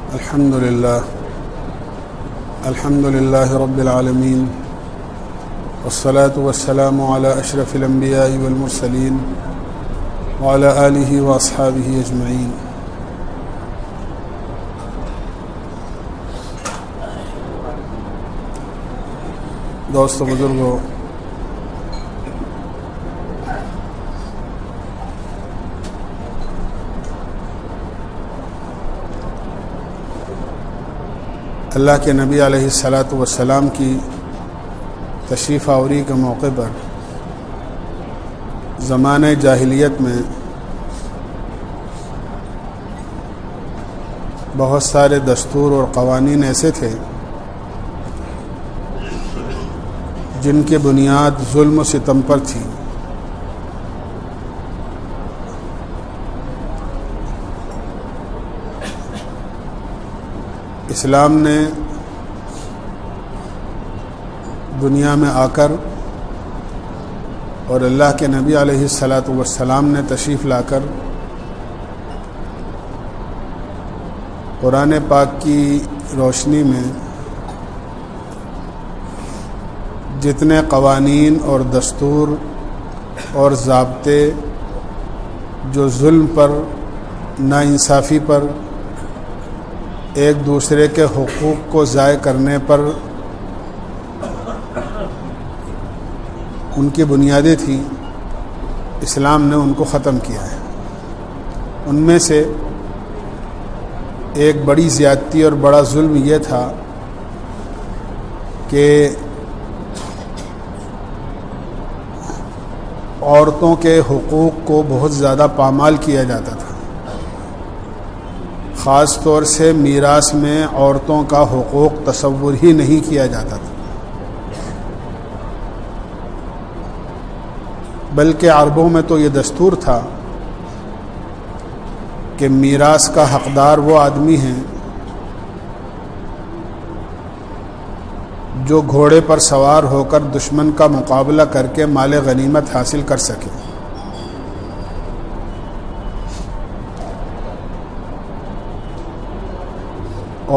الحمد لله رب العالمين والصلاة والسلام على أشرف الأنبياء والمرسلين وعلى آله وأصحابه أجمعين. دوستو بزرگو، اللہ کے نبی علیہ الصلاۃ والسلام کی تشریف آوری کے موقع پر زمانۂ جاہلیت میں بہت سارے دستور اور قوانین ایسے تھے جن کی بنیاد ظلم و ستم پر تھی. اسلام نے دنیا میں آ کر اور اللہ کے نبی علیہ الصلاۃ والسلام نے تشریف لا کر قرآن پاک کی روشنی میں جتنے قوانین اور دستور اور ضابطے جو ظلم پر، ناانصافی پر، ایک دوسرے کے حقوق کو ضائع کرنے پر ان کی بنیادیں تھیں، اسلام نے ان کو ختم کیا ہے. ان میں سے ایک بڑی زیادتی اور بڑا ظلم یہ تھا کہ عورتوں کے حقوق کو بہت زیادہ پامال کیا جاتا تھا. خاص طور سے میراث میں عورتوں کا حقوق تصور ہی نہیں کیا جاتا تھا، بلکہ عربوں میں تو یہ دستور تھا کہ میراث کا حقدار وہ آدمی ہیں جو گھوڑے پر سوار ہو کر دشمن کا مقابلہ کر کے مال غنیمت حاصل کر سکے.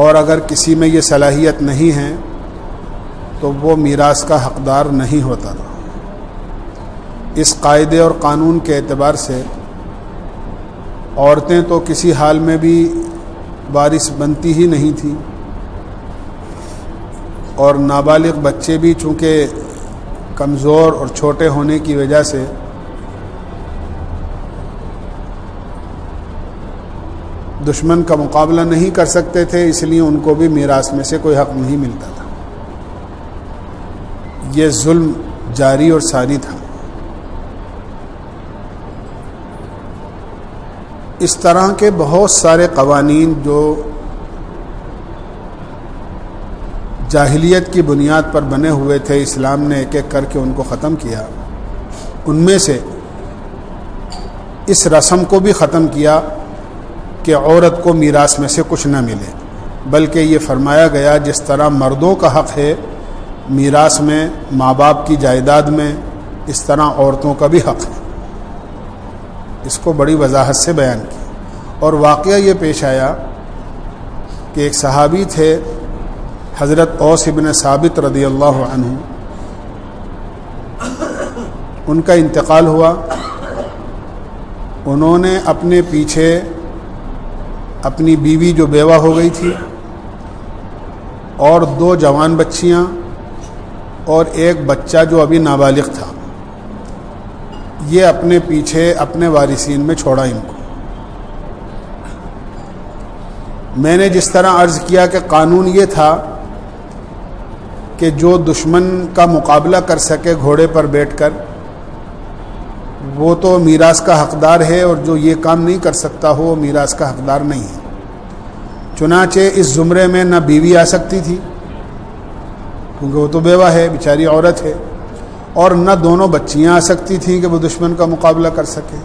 اور اگر کسی میں یہ صلاحیت نہیں ہے تو وہ میراث کا حقدار نہیں ہوتا تھا. اس قاعدے اور قانون کے اعتبار سے عورتیں تو کسی حال میں بھی وارث بنتی ہی نہیں تھیں، اور نابالغ بچے بھی چونکہ کمزور اور چھوٹے ہونے کی وجہ سے دشمن کا مقابلہ نہیں کر سکتے تھے، اس لیے ان کو بھی میراث میں سے کوئی حق نہیں ملتا تھا. یہ ظلم جاری اور ساری تھا. اس طرح کے بہت سارے قوانین جو جاہلیت کی بنیاد پر بنے ہوئے تھے، اسلام نے ایک ایک کر کے ان کو ختم کیا. ان میں سے اس رسم کو بھی ختم کیا کہ عورت کو میراث میں سے کچھ نہ ملے، بلکہ یہ فرمایا گیا جس طرح مردوں کا حق ہے میراث میں، ماں باپ کی جائیداد میں، اس طرح عورتوں کا بھی حق ہے. اس کو بڑی وضاحت سے بیان کی. اور واقعہ یہ پیش آیا کہ ایک صحابی تھے حضرت اوس بن ثابت رضی اللہ عنہ، ان کا انتقال ہوا. انہوں نے اپنے پیچھے اپنی بیوی جو بیوہ ہو گئی تھی اور 2 جوان بچیاں اور ایک بچہ جو ابھی نابالغ تھا، یہ اپنے پیچھے اپنے وارثین میں چھوڑا ان کو. میں نے جس طرح عرض کیا کہ قانون یہ تھا کہ جو دشمن کا مقابلہ کر سکے گھوڑے پر بیٹھ کر وہ تو میراث کا حقدار ہے، اور جو یہ کام نہیں کر سکتا ہو وہ میراث کا حقدار نہیں ہے. چنانچہ اس زمرے میں نہ بیوی آ سکتی تھی کیونکہ وہ تو بیوہ ہے، بیچاری عورت ہے، اور نہ دونوں بچیاں آ سکتی تھیں کہ وہ دشمن کا مقابلہ کر سکے،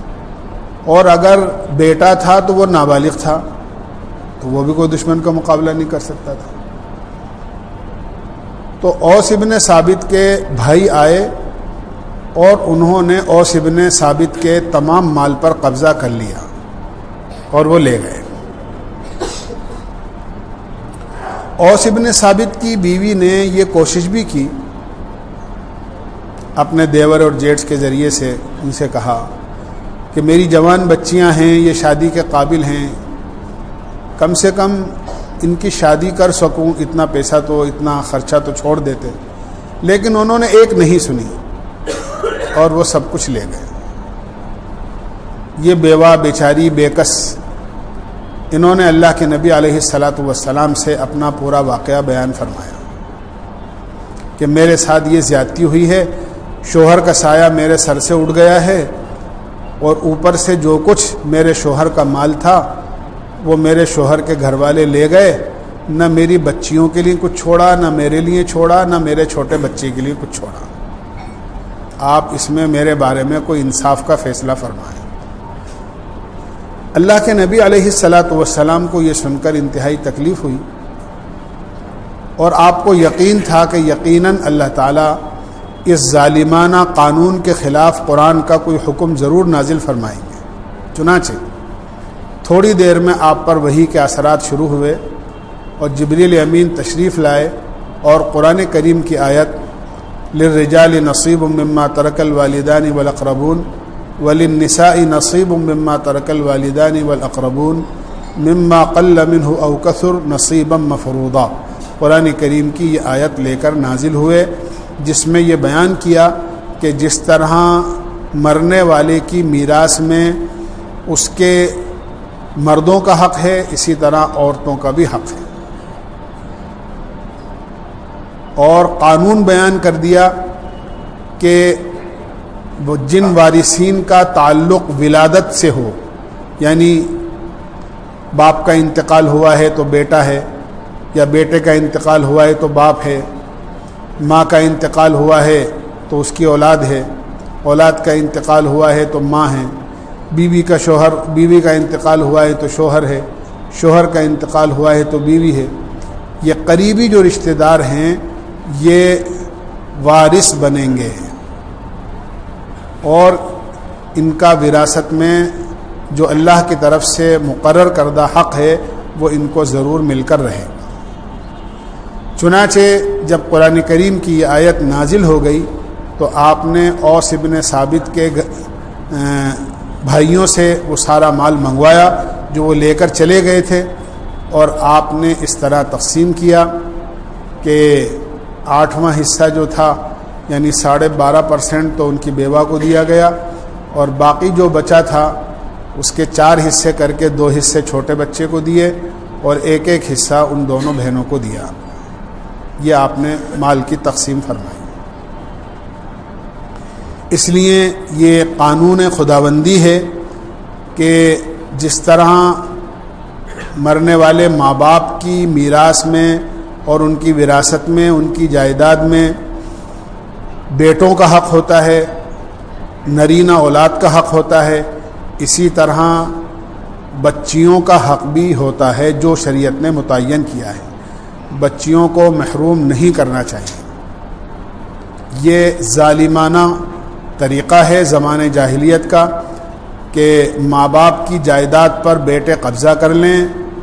اور اگر بیٹا تھا تو وہ نابالغ تھا تو وہ بھی کوئی دشمن کا مقابلہ نہیں کر سکتا تھا. تو اوس بن ثابت کے بھائی آئے اور انہوں نے اوس بن ثابت کے تمام مال پر قبضہ کر لیا اور وہ لے گئے. اوس ابن ثابت کی بیوی نے یہ کوشش بھی کی، اپنے دیور اور جیٹس کے ذریعے سے ان سے کہا کہ میری جوان بچیاں ہیں، یہ شادی کے قابل ہیں، کم سے کم ان کی شادی کر سکوں، اتنا پیسہ تو، اتنا خرچہ تو چھوڑ دیتے، لیکن انہوں نے ایک نہیں سنی اور وہ سب کچھ لے گئے۔ یہ بیوہ بیچاری بے کس، انہوں نے اللہ کے نبی علیہ الصلاۃ والسلام سے اپنا پورا واقعہ بیان فرمایا کہ میرے ساتھ یہ زیادتی ہوئی ہے، شوہر کا سایہ میرے سر سے اٹھ گیا ہے، اور اوپر سے جو کچھ میرے شوہر کا مال تھا وہ میرے شوہر کے گھر والے لے گئے، نہ میری بچیوں کے لیے کچھ چھوڑا، نہ میرے لیے چھوڑا، نہ میرے چھوٹے بچے کے لیے کچھ چھوڑا۔ آپ اس میں میرے بارے میں کوئی انصاف کا فیصلہ فرمائیں۔ اللہ کے نبی علیہ الصلاۃ والسلام کو یہ سن کر انتہائی تکلیف ہوئی، اور آپ کو یقین تھا کہ یقیناً اللہ تعالیٰ اس ظالمانہ قانون کے خلاف قرآن کا کوئی حکم ضرور نازل فرمائیں گے۔ چنانچہ تھوڑی دیر میں آپ پر وحی کے اثرات شروع ہوئے، اور جبریل امین تشریف لائے اور قرآن کریم کی آیت للرجال نصیب مما ترک الوالدان والاقربون وللنساء نصیب مما ترک الوالدان والاقربون مما قل منه او کثر نصیبا مفروضا، قرآن کریم کی یہ آیت لے کر نازل ہوئے، جس میں یہ بیان کیا کہ جس طرح مرنے والے کی میراث میں اس کے مردوں کا حق ہے، اسی طرح عورتوں کا بھی حق ہے، اور قانون بیان کر دیا کہ وہ جن وارثین کا تعلق ولادت سے ہو، یعنی باپ کا انتقال ہوا ہے تو بیٹا ہے، یا بیٹے کا انتقال ہوا ہے تو باپ ہے، ماں کا انتقال ہوا ہے تو اس کی اولاد ہے، اولاد کا انتقال ہوا ہے تو ماں ہے، بیوی کا انتقال ہوا ہے تو شوہر ہے، شوہر کا انتقال ہوا ہے تو بیوی ہے۔ یہ قریبی جو رشتہ دار ہیں یہ وارث بنیں گے، اور ان کا وراثت میں جو اللہ کی طرف سے مقرر کردہ حق ہے وہ ان کو ضرور مل کر رہے گا۔ چنانچہ جب قرآن کریم کی یہ آیت نازل ہو گئی تو آپ نے اوس ابن ثابت کے بھائیوں سے وہ سارا مال منگوایا جو وہ لے کر چلے گئے تھے، اور آپ نے اس طرح تقسیم کیا کہ 8واں حصہ جو تھا یعنی 12.5% تو ان کی بیوہ کو دیا گیا، اور باقی جو بچا تھا اس کے 4 حصے کر کے 2 حصے چھوٹے بچے کو دیے، اور ایک حصہ ان دونوں بہنوں کو دیا۔ یہ آپ نے مال کی تقسیم فرمائی۔ اس لیے یہ قانون خداوندی ہے کہ جس طرح مرنے والے ماں باپ کی میراث میں اور ان کی وراثت میں، ان کی جائیداد میں بیٹوں کا حق ہوتا ہے، نرینہ اولاد کا حق ہوتا ہے، اسی طرح بچیوں کا حق بھی ہوتا ہے جو شریعت نے متعین کیا ہے۔ بچیوں کو محروم نہیں کرنا چاہیے۔ یہ ظالمانہ طریقہ ہے زمانے جاہلیت کا کہ ماں باپ کی جائیداد پر بیٹے قبضہ کر لیں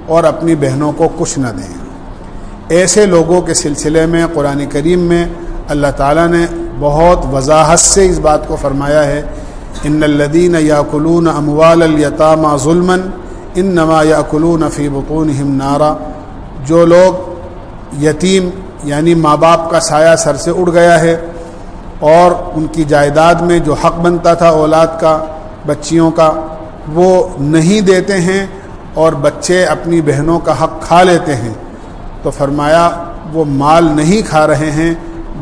اور اپنی بہنوں کو کچھ نہ دیں۔ ایسے لوگوں کے سلسلے میں قرآن کریم میں اللہ تعالیٰ نے بہت وضاحت سے اس بات کو فرمایا ہے، ان الذین یاکلون اموال الیتامی ظلما انما یاکلون فی بطونہم نارا، جو لوگ یتیم یعنی ماں باپ کا سایہ سر سے اڑ گیا ہے اور ان کی جائیداد میں جو حق بنتا تھا اولاد کا، بچیوں کا، وہ نہیں دیتے ہیں اور بچے اپنی بہنوں کا حق کھا لیتے ہیں، تو فرمایا وہ مال نہیں کھا رہے ہیں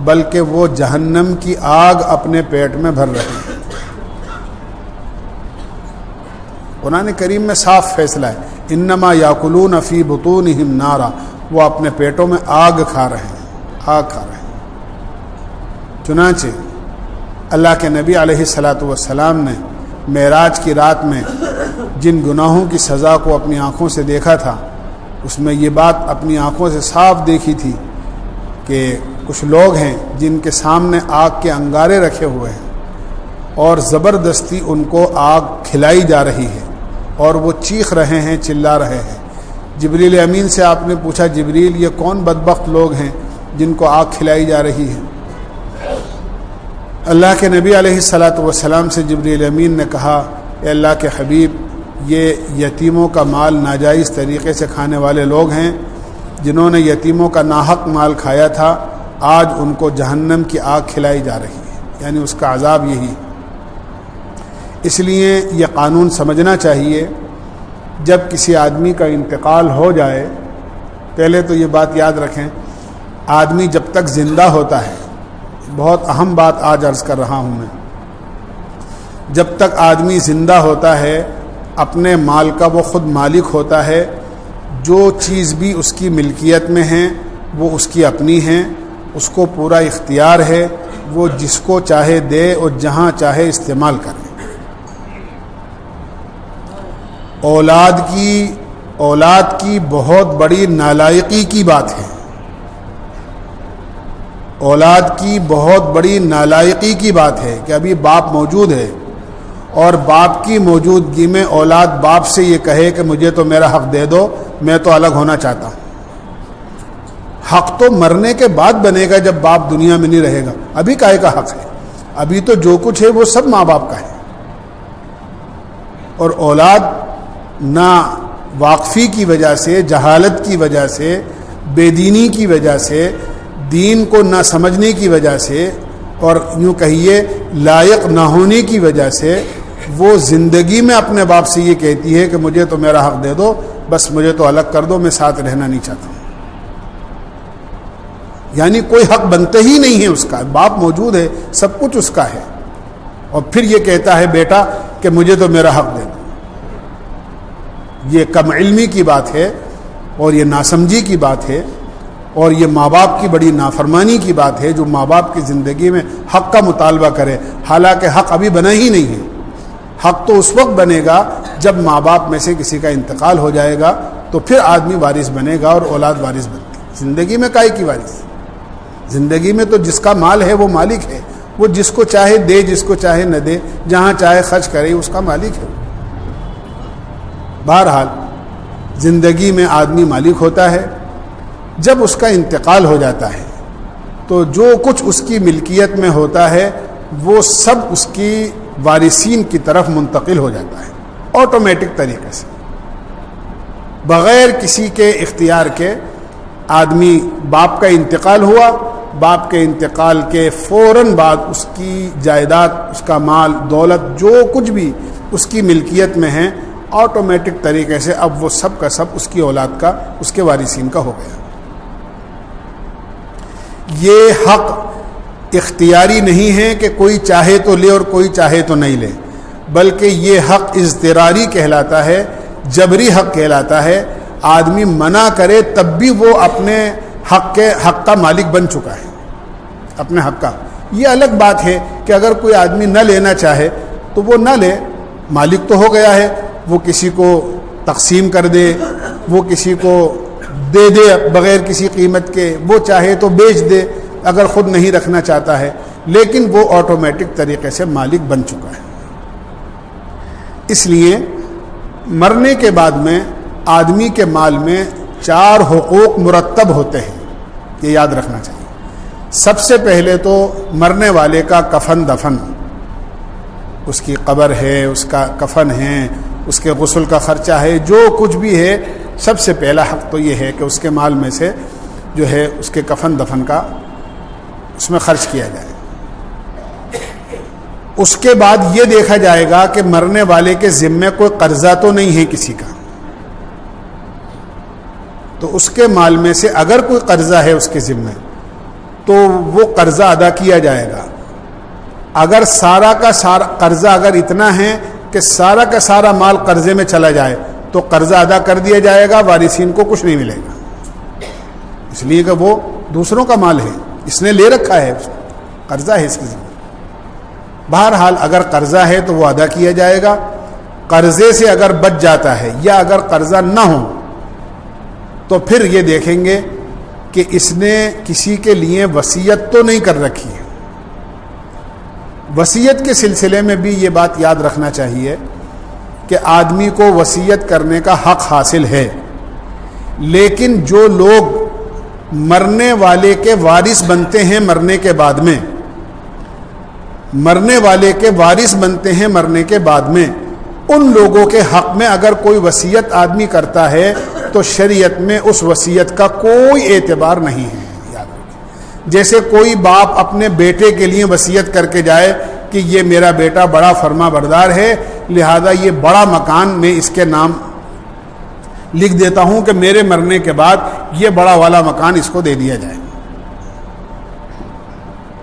بلکہ وہ جہنم کی آگ اپنے پیٹ میں بھر رہے ہیں۔ قرآن کریم میں صاف فیصلہ ہے، انما یاکلون فی بطونہم نارا، وہ اپنے پیٹوں میں آگ کھا رہے ہیں، آگ کھا رہے ہیں۔ چنانچہ اللہ کے نبی علیہ الصلاۃ والسلام نے معراج کی رات میں جن گناہوں کی سزا کو اپنی آنکھوں سے دیکھا تھا، اس میں یہ بات اپنی آنکھوں سے صاف دیکھی تھی کہ کچھ لوگ ہیں جن کے سامنے آگ کے انگارے رکھے ہوئے ہیں اور زبردستی ان کو آگ کھلائی جا رہی ہے اور وہ چیخ رہے ہیں، چلا رہے ہیں، جبریل امین سے آپ نے پوچھا جبریل یہ کون بدبخت لوگ ہیں جن کو آگ کھلائی جا رہی ہے؟ اللہ کے نبی علیہ الصلاۃ والسلام سے جبریل امین نے کہا اے اللہ کے حبیب یہ یتیموں کا مال ناجائز طریقے سے کھانے والے لوگ ہیں جنہوں نے یتیموں کا ناحق مال کھایا تھا، آج ان کو جہنم کی آگ کھلائی جا رہی ہے، یعنی اس کا عذاب یہی۔ اس لیے یہ قانون سمجھنا چاہیے جب کسی آدمی کا انتقال ہو جائے، پہلے تو یہ بات یاد رکھیں آدمی جب تک زندہ ہوتا ہے، بہت اہم بات آج عرض کر رہا ہوں میں، جب تک آدمی زندہ ہوتا ہے اپنے مال کا وہ خود مالک ہوتا ہے، جو چیز بھی اس کی ملکیت میں ہیں وہ اس کی اپنی ہیں، اس کو پورا اختیار ہے، وہ جس کو چاہے دے اور جہاں چاہے استعمال کرے۔ اولاد کی بہت بڑی نالائقی کی بات ہے، اولاد کی بہت بڑی نالائقی کی بات ہے کہ ابھی باپ موجود ہے اور باپ کی موجودگی میں اولاد باپ سے یہ کہے کہ مجھے تو میرا حق دے دو، میں تو الگ ہونا چاہتا ہوں۔ حق تو مرنے کے بعد بنے گا جب باپ دنیا میں نہیں رہے گا، ابھی کاہے کا حق ہے؟ ابھی تو جو کچھ ہے وہ سب ماں باپ کا ہے۔ اور اولاد نہ واقفی کی وجہ سے، جہالت کی وجہ سے، بے دینی کی وجہ سے، دین کو نہ سمجھنے کی وجہ سے، اور یوں کہیے لائق نہ ہونے کی وجہ سے وہ زندگی میں اپنے باپ سے یہ کہتی ہے کہ مجھے تو میرا حق دے دو، بس مجھے تو الگ کر دو، میں ساتھ رہنا نہیں چاہتا ہوں۔ یعنی کوئی حق بنتے ہی نہیں ہے اس کا، باپ موجود ہے، سب کچھ اس کا ہے، اور پھر یہ کہتا ہے بیٹا کہ مجھے تو میرا حق دے دو۔ یہ کم علمی کی بات ہے اور یہ ناسمجھی کی بات ہے، اور یہ ماں باپ کی بڑی نافرمانی کی بات ہے جو ماں باپ کی زندگی میں حق کا مطالبہ کرے، حالانکہ حق ابھی بنا ہی نہیں ہے۔ حق تو اس وقت بنے گا جب ماں باپ میں سے کسی کا انتقال ہو جائے گا، تو پھر آدمی وارث بنے گا اور اولاد وارث بنتی۔ زندگی میں کائے کی وارث؟ زندگی میں تو جس کا مال ہے وہ مالک ہے، وہ جس کو چاہے دے، جس کو چاہے نہ دے، جہاں چاہے خرچ کرے، اس کا مالک ہے۔ بہرحال زندگی میں آدمی مالک ہوتا ہے، جب اس کا انتقال ہو جاتا ہے تو جو کچھ اس کی ملکیت میں ہوتا ہے وہ سب اس کی وارثین کی طرف منتقل ہو جاتا ہے، آٹومیٹک طریقے سے، بغیر کسی کے اختیار کے۔ آدمی باپ کا انتقال ہوا، باپ کے انتقال کے فوراً بعد اس کی جائیداد، اس کا مال، دولت، جو کچھ بھی اس کی ملکیت میں ہے، آٹومیٹک طریقے سے اب وہ سب کا سب اس کی اولاد کا، اس کے وارثین کا ہو گیا۔ یہ حق اختیاری نہیں ہے کہ کوئی چاہے تو لے اور کوئی چاہے تو نہیں لے، بلکہ یہ حق اضطراری کہلاتا ہے، جبری حق کہلاتا ہے۔ آدمی منع کرے تب بھی وہ اپنے حق کا مالک بن چکا ہے، اپنے حق کا۔ یہ الگ بات ہے کہ اگر کوئی آدمی نہ لینا چاہے تو وہ نہ لے، مالک تو ہو گیا ہے، وہ کسی کو تقسیم کر دے، وہ کسی کو دے دے بغیر کسی قیمت کے، وہ چاہے تو بیچ دے اگر خود نہیں رکھنا چاہتا ہے، لیکن وہ آٹومیٹک طریقے سے مالک بن چکا ہے۔ اس لیے مرنے کے بعد میں آدمی کے مال میں 4 حقوق مرتب ہوتے ہیں، یہ یاد رکھنا چاہیے۔ سب سے پہلے تو مرنے والے کا کفن دفن، اس کی قبر ہے، اس کا کفن ہے، اس کے غسل کا خرچہ ہے، جو کچھ بھی ہے، سب سے پہلا حق تو یہ ہے کہ اس کے مال میں سے جو ہے اس کے کفن دفن کا اس میں خرچ کیا جائے۔ اس کے بعد یہ دیکھا جائے گا کہ مرنے والے کے ذمے کوئی قرضہ تو نہیں ہے کسی کا، تو اس کے مال میں سے اگر کوئی قرضہ ہے اس کے ذمے تو وہ قرضہ ادا کیا جائے گا۔ اگر سارا کا سارا قرضہ اگر اتنا ہے کہ سارا کا سارا مال قرضے میں چلا جائے تو قرضہ ادا کر دیا جائے گا، وارثین کو کچھ نہیں ملے گا، اس لیے کہ وہ دوسروں کا مال ہے، اس نے لے رکھا ہے، قرضہ ہے اس کے ذمہ۔ بہرحال اگر قرضہ ہے تو وہ ادا کیا جائے گا۔ قرضے سے اگر بچ جاتا ہے یا اگر قرضہ نہ ہو تو پھر یہ دیکھیں گے کہ اس نے کسی کے لیے وصیت تو نہیں کر رکھی ہے۔ وصیت کے سلسلے میں بھی یہ بات یاد رکھنا چاہیے کہ آدمی کو وصیت کرنے کا حق حاصل ہے، لیکن جو لوگ مرنے والے کے وارث بنتے ہیں مرنے کے بعد میں، مرنے والے کے وارث بنتے ہیں مرنے کے بعد میں، ان لوگوں کے حق میں اگر کوئی وصیت آدمی کرتا ہے تو شریعت میں اس وصیت کا کوئی اعتبار نہیں ہے. یاد رکھیں، جیسے کوئی باپ اپنے بیٹے کے لیے وصیت کر کے جائے کہ یہ میرا بیٹا بڑا فرما بردار ہے، لہذا یہ بڑا مکان میں اس کے نام لکھ دیتا ہوں کہ میرے مرنے کے بعد یہ بڑا والا مکان اس کو دے دیا جائے.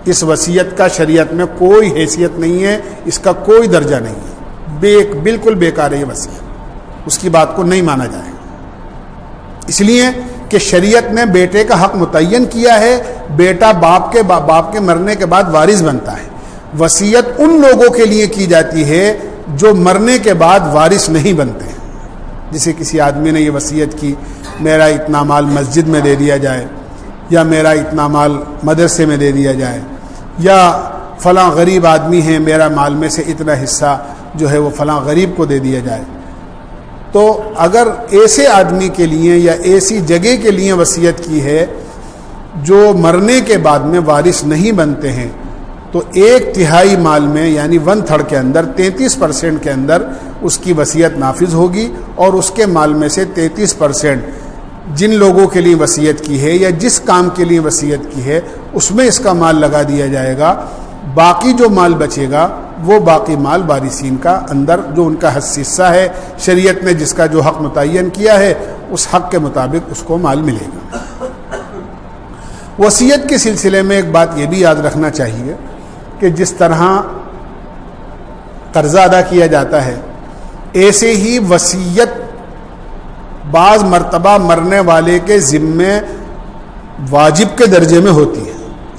اس وصیت کا شریعت میں کوئی حیثیت نہیں ہے، اس کا کوئی درجہ نہیں ہے، بالکل بیکار ہے یہ وصیت، اس کی بات کو نہیں مانا جائے. اس لیے کہ شریعت نے بیٹے کا حق متعین کیا ہے، بیٹا باپ کے مرنے کے بعد وارث بنتا ہے. وصیت ان لوگوں کے لیے کی جاتی ہے جو مرنے کے بعد وارث نہیں بنتے ہیں. جسے کسی آدمی نے یہ وصیت کی میرا اتنا مال مسجد میں دے دیا جائے، یا میرا اتنا مال مدرسے میں دے دیا جائے، یا فلاں غریب آدمی ہے میرا مال میں سے اتنا حصہ جو ہے وہ فلاں غریب کو دے دیا جائے. تو اگر ایسے آدمی کے لیے یا ایسی جگہ کے لیے وصیت کی ہے جو مرنے کے بعد میں وارث نہیں بنتے ہیں تو 1/3 مال میں یعنی 1/3 کے اندر 33% کے اندر اس کی وصیت نافذ ہوگی، اور اس کے مال میں سے 33% جن لوگوں کے لیے وصیت کی ہے یا جس کام کے لیے وصیت کی ہے اس میں اس کا مال لگا دیا جائے گا. باقی جو مال بچے گا وہ باقی مال وارثین کا اندر جو ان کا حصہ ہے، شریعت نے جس کا جو حق متعین کیا ہے اس حق کے مطابق اس کو مال ملے گا. وصیت کے سلسلے میں ایک بات یہ بھی یاد رکھنا چاہیے کہ جس طرح قرضہ ادا کیا جاتا ہے ایسے ہی وصیت بعض مرتبہ مرنے والے کے ذمے واجب کے درجے میں ہوتی ہے،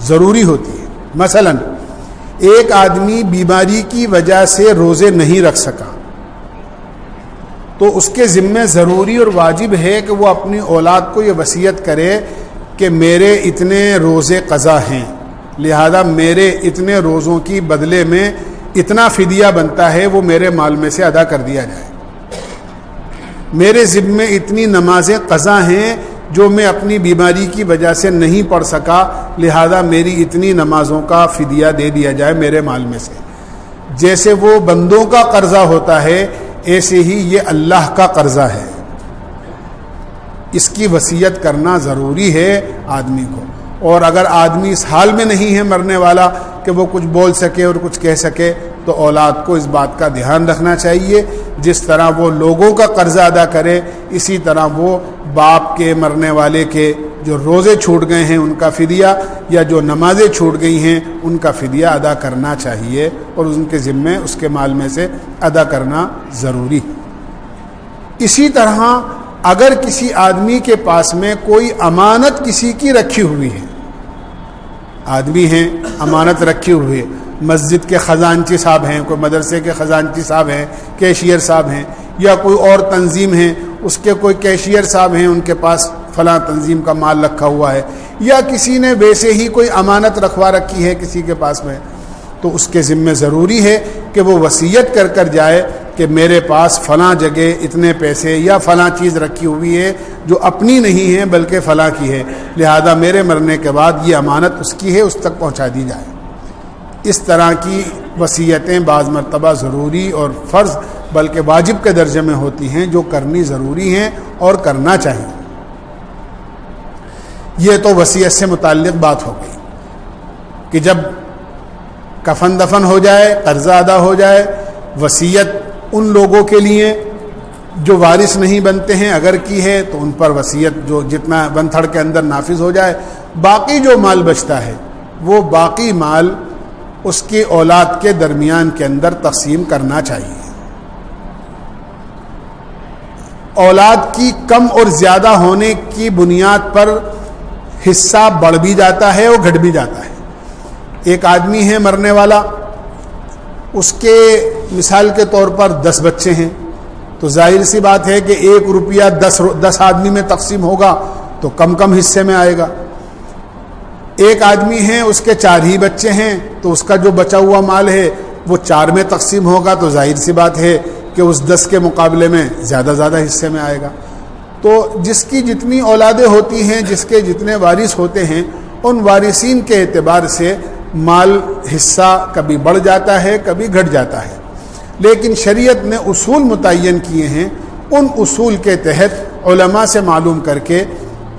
ضروری ہوتی ہے. مثلا ایک آدمی بیماری کی وجہ سے روزے نہیں رکھ سکا تو اس کے ذمے ضروری اور واجب ہے کہ وہ اپنی اولاد کو یہ وصیت کرے کہ میرے اتنے روزے قضا ہیں، لہذا میرے اتنے روزوں کی بدلے میں اتنا فدیہ بنتا ہے وہ میرے مال میں سے ادا کر دیا جائے. میرے ذمے اتنی نمازیں قضا ہیں جو میں اپنی بیماری کی وجہ سے نہیں پڑھ سکا، لہذا میری اتنی نمازوں کا فدیہ دے دیا جائے میرے مال میں سے. جیسے وہ بندوں کا قرضہ ہوتا ہے ایسے ہی یہ اللہ کا قرضہ ہے، اس کی وصیت کرنا ضروری ہے آدمی کو. اور اگر آدمی اس حال میں نہیں ہے مرنے والا کہ وہ کچھ بول سکے اور کچھ کہہ سکے تو اولاد کو اس بات کا دھیان رکھنا چاہیے. جس طرح وہ لوگوں کا قرضہ ادا کرے اسی طرح وہ باپ کے مرنے والے کے جو روزے چھوٹ گئے ہیں ان کا فدیہ یا جو نمازیں چھوٹ گئی ہیں ان کا فدیہ ادا کرنا چاہیے، اور ان کے ذمے اس کے مال میں سے ادا کرنا ضروری ہے. اسی طرح اگر کسی آدمی کے پاس میں کوئی امانت کسی کی رکھی ہوئی ہے، آدمی ہیں امانت رکھی ہوئی ہے، مسجد کے خزانچی صاحب ہیں، کوئی مدرسے کے خزانچی صاحب ہیں، کیشیئر صاحب ہیں، یا کوئی اور تنظیم ہے اس کے کوئی کیشیئر صاحب ہیں ان کے پاس فلاں تنظیم کا مال رکھا ہوا ہے، یا کسی نے ویسے ہی کوئی امانت رکھوا رکھی ہے کسی کے پاس میں، تو اس کے ذمہ ضروری ہے کہ وہ وصیت کر کر جائے کہ میرے پاس فلاں جگہ اتنے پیسے یا فلاں چیز رکھی ہوئی ہے جو اپنی نہیں ہے بلکہ فلاں کی ہے، لہذا میرے مرنے کے بعد یہ امانت اس کی ہے، اس تک پہنچا دی جائے. اس طرح کی وصیتیں بعض مرتبہ ضروری اور فرض بلکہ واجب کے درجے میں ہوتی ہیں جو کرنی ضروری ہیں اور کرنا چاہیے. یہ تو وصیت سے متعلق بات ہو گئی کہ جب کفن دفن ہو جائے، قرضہ ادا ہو جائے، وصیت ان لوگوں کے لیے جو وارث نہیں بنتے ہیں اگر کی ہے تو ان پر وصیت جو جتنا 1/3 کے اندر نافذ ہو جائے. باقی جو مال بچتا ہے وہ باقی مال اس کی اولاد کے درمیان کے اندر تقسیم کرنا چاہیے. اولاد کی کم اور زیادہ ہونے کی بنیاد پر حصہ بڑھ بھی جاتا ہے اور گھٹ بھی جاتا ہے. ایک آدمی ہے مرنے والا، اس کے مثال کے طور پر 10 بچے ہیں، تو ظاہر سی بات ہے کہ 1 روپیہ 10 آدمی میں تقسیم ہوگا تو کم کم حصے میں آئے گا. ایک آدمی ہے اس کے 4 ہی بچے ہیں تو اس کا جو بچا ہوا مال ہے وہ 4 میں تقسیم ہوگا تو ظاہر سی بات ہے کہ اس 10 کے مقابلے میں زیادہ حصے میں آئے گا. تو جس کی جتنی اولادیں ہوتی ہیں، جس کے جتنے وارث ہوتے ہیں، ان وارثین کے اعتبار سے مال حصہ کبھی بڑھ جاتا ہے، کبھی گھٹ جاتا ہے، لیکن شریعت نے اصول متعین کیے ہیں۔ ان اصول کے تحت علماء سے معلوم کر کے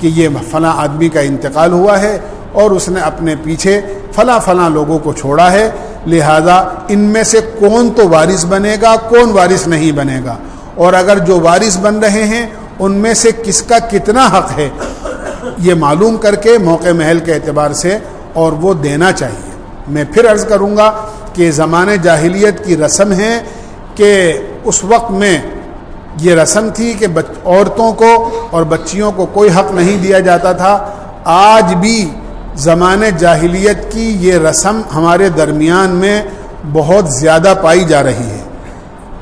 کہ یہ فلاں آدمی کا انتقال ہوا ہے اور اس نے اپنے پیچھے فلاں فلاں لوگوں کو چھوڑا ہے، لہذا ان میں سے کون تو وارث بنے گا، کون وارث نہیں بنے گا، اور اگر جو وارث بن رہے ہیں ان میں سے کس کا کتنا حق ہے، یہ معلوم کر کے موقع محل کے اعتبار سے اور وہ دینا چاہیے۔ میں پھر عرض کروں گا کہ زمانے جاہلیت کی رسم ہے کہ اس وقت میں یہ رسم تھی کہ عورتوں کو اور بچیوں کو کوئی حق نہیں دیا جاتا تھا۔ آج بھی زمانے جاہلیت کی یہ رسم ہمارے درمیان میں بہت زیادہ پائی جا رہی ہے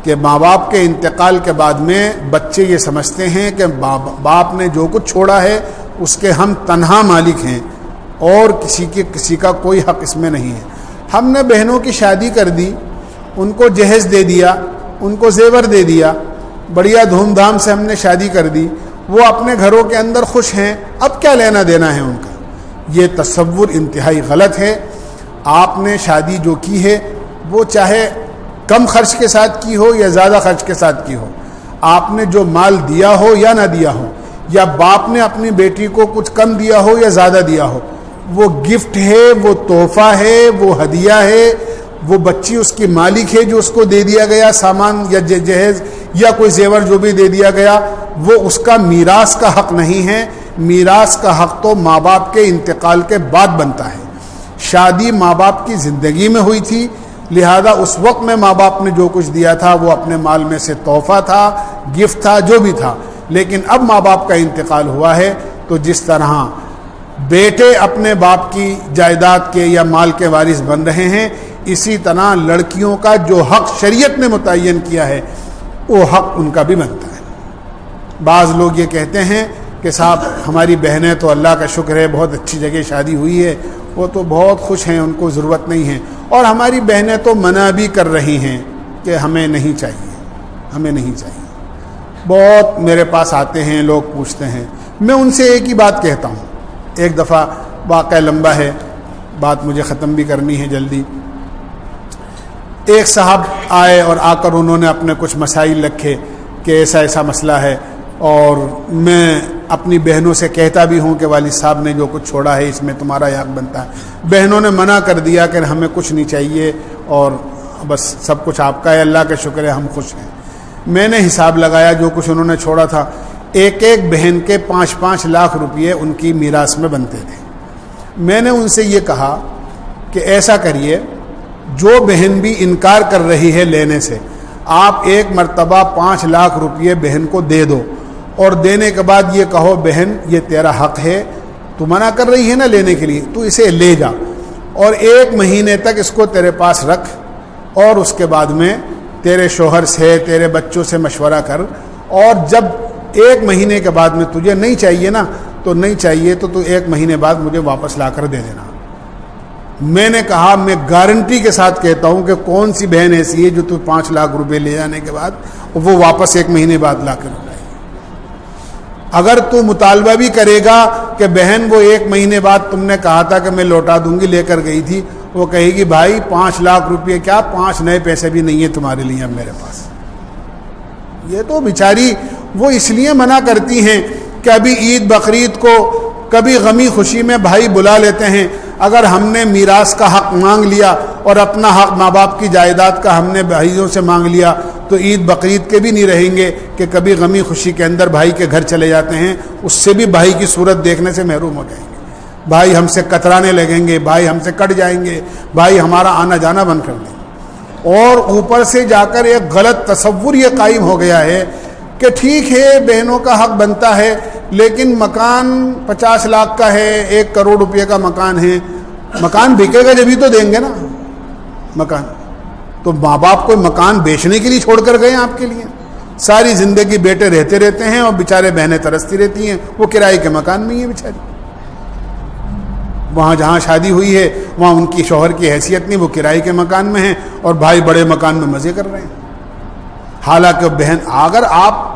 کہ ماں باپ کے انتقال کے بعد میں بچے یہ سمجھتے ہیں کہ باپ نے جو کچھ چھوڑا ہے اس کے ہم تنہا مالک ہیں اور کسی کا کوئی حق اس میں نہیں ہے۔ ہم نے بہنوں کی شادی کر دی، ان کو جہیز دے دیا، ان کو زیور دے دیا، بڑھیا دھوم دھام سے ہم نے شادی کر دی، وہ اپنے گھروں کے اندر خوش ہیں، اب کیا لینا دینا ہے ان کا۔ یہ تصور انتہائی غلط ہے۔ آپ نے شادی جو کی ہے وہ چاہے کم خرچ کے ساتھ کی ہو یا زیادہ خرچ کے ساتھ کی ہو، آپ نے جو مال دیا ہو یا نہ دیا ہو، یا باپ نے اپنی بیٹی کو کچھ کم دیا ہو یا زیادہ دیا ہو، وہ گفٹ ہے، وہ تحفہ ہے، وہ ہدیہ ہے، وہ بچی اس کی مالک ہے جو اس کو دے دیا گیا سامان یا جہیز یا کوئی زیور جو بھی دے دیا گیا، وہ اس کا میراث کا حق نہیں ہے۔ میراث کا حق تو ماں باپ کے انتقال کے بعد بنتا ہے۔ شادی ماں باپ کی زندگی میں ہوئی تھی، لہذا اس وقت میں ماں باپ نے جو کچھ دیا تھا وہ اپنے مال میں سے تحفہ تھا، گفٹ تھا، جو بھی تھا۔ لیکن اب ماں باپ کا انتقال ہوا ہے تو جس طرح بیٹے اپنے باپ کی جائیداد کے یا مال کے وارث بن رہے ہیں، اسی طرح لڑکیوں کا جو حق شریعت نے متعین کیا ہے وہ حق ان کا بھی بنتا ہے۔ بعض لوگ یہ کہتے ہیں کہ صاحب ہماری بہنیں تو اللہ کا شکر ہے بہت اچھی جگہ شادی ہوئی ہے، وہ تو بہت خوش ہیں، ان کو ضرورت نہیں ہے، اور ہماری بہنیں تو منع بھی کر رہی ہیں کہ ہمیں نہیں چاہیے، ہمیں نہیں چاہیے۔ بہت میرے پاس آتے ہیں لوگ، پوچھتے ہیں، میں ان سے ایک ہی بات کہتا ہوں۔ ایک دفعہ واقعہ لمبا ہے، بات مجھے ختم بھی کرنی ہے جلدی۔ ایک صاحب آئے اور آ کر انہوں نے اپنے کچھ مسائل رکھے کہ ایسا ایسا مسئلہ ہے، اور میں اپنی بہنوں سے کہتا بھی ہوں کہ والد صاحب نے جو کچھ چھوڑا ہے اس میں تمہارا حق بنتا ہے۔ بہنوں نے منع کر دیا کہ ہمیں کچھ نہیں چاہیے اور بس سب کچھ آپ کا ہے، اللہ کا شکر ہے ہم خوش ہیں۔ میں نے حساب لگایا جو کچھ انہوں نے چھوڑا تھا، ایک ایک بہن کے 5-5 لاکھ روپئے ان کی میراث میں بنتے تھے۔ میں نے ان سے یہ کہا کہ ایسا کریے، جو بہن بھی انکار کر رہی ہے لینے سے، آپ ایک مرتبہ 5 لاکھ روپئے بہن کو دے دو، اور دینے کے بعد یہ کہو بہن یہ تیرا حق ہے، تو منع کر رہی ہے نا لینے کے لیے، تو اسے لے جا، اور 1 مہینے تک اس کو تیرے پاس رکھ، اور اس کے بعد میں تیرے شوہر سے، تیرے بچوں سے مشورہ کر، اور جب 1 مہینے کے بعد میں تجھے نہیں چاہیے نا، تو نہیں چاہیے تو 1 مہینے بعد مجھے واپس لا کر دے دینا۔ میں نے کہا میں گارنٹی کے ساتھ کہتا ہوں کہ کون سی بہن ایسی ہے جو تو 5 لاکھ روپے لے جانے کے بعد وہ واپس 1 مہینے بعد لا کر لائے۔ اگر تو مطالبہ بھی کرے گا کہ بہن وہ 1 مہینے بعد تم نے کہا تھا کہ میں لوٹا دوں گی، لے کر گئی تھی، وہ کہے گی بھائی 5 لاکھ روپے کیا، 5 نئے پیسے بھی نہیں ہیں تمہارے لیے اب میرے پاس۔ یہ تو بیچاری وہ اس لیے منع کرتی ہیں کہ ابھی عید بقرعید کو کبھی غمی خوشی میں بھائی بلا لیتے ہیں، اگر ہم نے میراث کا حق مانگ لیا اور اپنا حق ماں باپ کی جائیداد کا ہم نے بھائیوں سے مانگ لیا تو عید بقرعید کے بھی نہیں رہیں گے کہ کبھی غمی خوشی کے اندر بھائی کے گھر چلے جاتے ہیں، اس سے بھی بھائی کی صورت دیکھنے سے محروم ہو جائیں گے، بھائی ہم سے کترانے لگیں گے، بھائی ہم سے کٹ جائیں گے، بھائی ہمارا آنا جانا بند کر دیں گے۔ اور اوپر سے جا کر ایک غلط تصور یہ قائم ہو گیا ہے کہ ٹھیک ہے بہنوں کا حق بنتا ہے، لیکن مکان 50 لاکھ کا ہے، 1 کروڑ روپے کا مکان ہے، مکان بکے گا جبھی تو دیں گے نا مکان۔ تو ماں باپ کو مکان بیچنے کے لیے چھوڑ کر گئے آپ کے لیے، ساری زندگی بیٹے رہتے ہیں اور بیچارے بہنیں ترستی رہتی ہیں، وہ کرائے کے مکان میں ہی ہیں بیچاری، وہاں جہاں شادی ہوئی ہے وہاں ان کی شوہر کی حیثیت نہیں، وہ کرائے کے مکان میں ہیں اور بھائی بڑے مکان میں مزے کر رہے ہیں۔ حالانکہ بہن اگر آپ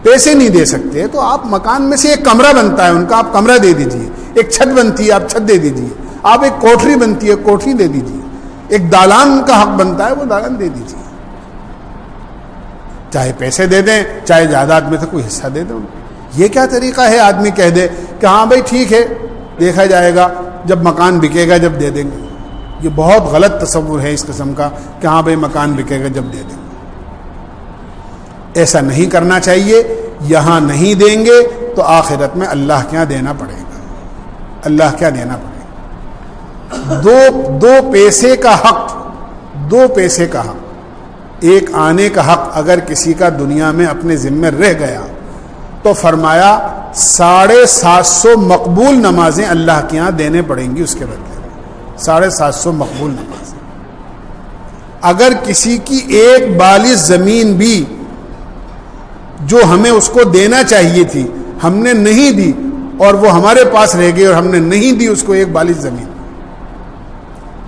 پیسے نہیں دے سکتے تو آپ مکان میں سے ایک کمرہ بنتا ہے ان کا، آپ کمرہ دے دیجئے، ایک چھت بنتی ہے آپ چھت دے دیجئے، آپ ایک کوٹھری بنتی ہے کوٹھری دے دیجئے، ایک دالان کا حق بنتا ہے وہ دالان دے دیجئے، چاہے پیسے دے دیں چاہے جائیداد میں سے کوئی حصہ دے دیں. یہ کیا طریقہ ہے آدمی کہہ دے کہ ہاں بھائی ٹھیک ہے دیکھا جائے گا جب مکان بکے گا جب دے دیں گے. یہ بہت غلط تصور ہے اس قسم کا کہ ہاں بھائی مکان بکے گا جب دے دیں گے. ایسا نہیں کرنا چاہیے. یہاں نہیں دیں گے تو آخرت میں اللہ کیا دینا پڑے گا، اللہ کیا دینا پڑے گا. دو پیسے کا حق، دو پیسے کا حق، ایک آنے کا حق اگر کسی کا دنیا میں اپنے ذمہ رہ گیا تو فرمایا 750 مقبول نمازیں اللہ کے یہاں دینے پڑیں گی اس کے بدلے میں. 750 مقبول نمازیں. اگر کسی کی ایک بالی زمین بھی جو ہمیں اس کو دینا چاہیے تھی ہم نے نہیں دی اور وہ ہمارے پاس رہ گئی اور ہم نے نہیں دی اس کو ایک بالی زمین،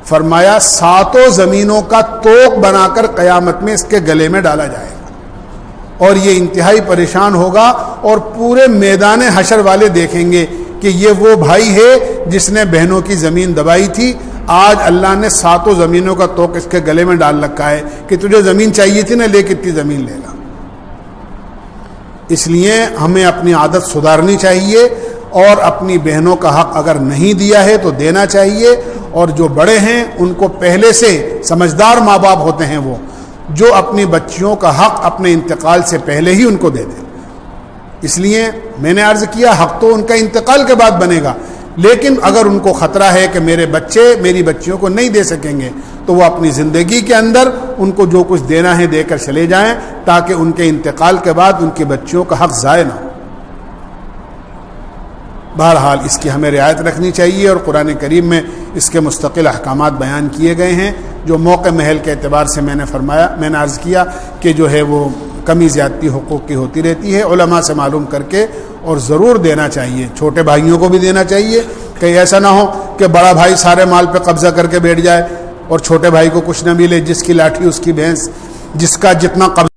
فرمایا 7 زمینوں کا توق بنا کر قیامت میں اس کے گلے میں ڈالا جائے گا اور یہ انتہائی پریشان ہوگا اور پورے میدان حشر والے دیکھیں گے کہ یہ وہ بھائی ہے جس نے بہنوں کی زمین دبائی تھی. آج اللہ نے 7 زمینوں کا توق اس کے گلے میں ڈال رکھا ہے کہ تجھے زمین چاہیے تھی نا، لے کتنی زمین لے گا. اس لیے ہمیں اپنی عادت سدھارنی چاہیے اور اپنی بہنوں کا حق اگر نہیں دیا ہے تو دینا چاہیے. اور جو بڑے ہیں ان کو پہلے سے سمجھدار ماں باپ ہوتے ہیں وہ جو اپنی بچیوں کا حق اپنے انتقال سے پہلے ہی ان کو دے دیں. اس لیے میں نے عرض کیا حق تو ان کا انتقال کے بعد بنے گا، لیکن اگر ان کو خطرہ ہے کہ میرے بچے میری بچیوں کو نہیں دے سکیں گے تو وہ اپنی زندگی کے اندر ان کو جو کچھ دینا ہے دے کر چلے جائیں تاکہ ان کے انتقال کے بعد ان کی بچیوں کا حق ضائع نہ ہو. بہرحال اس کی ہمیں رعایت رکھنی چاہیے اور قرآن کریم میں اس کے مستقل احکامات بیان کیے گئے ہیں. جو موقع محل کے اعتبار سے میں نے عرض کیا کہ جو ہے وہ کمی زیادتی حقوق کی ہوتی رہتی ہے. علماء سے معلوم کر کے اور ضرور دینا چاہیے. چھوٹے بھائیوں کو بھی دینا چاہیے، کہیں ایسا نہ ہو کہ بڑا بھائی سارے مال پہ قبضہ کر کے بیٹھ جائے اور چھوٹے بھائی کو کچھ نہ ملے. جس کی لاٹھی اس کی بھینس، جس کا جتنا قبضہ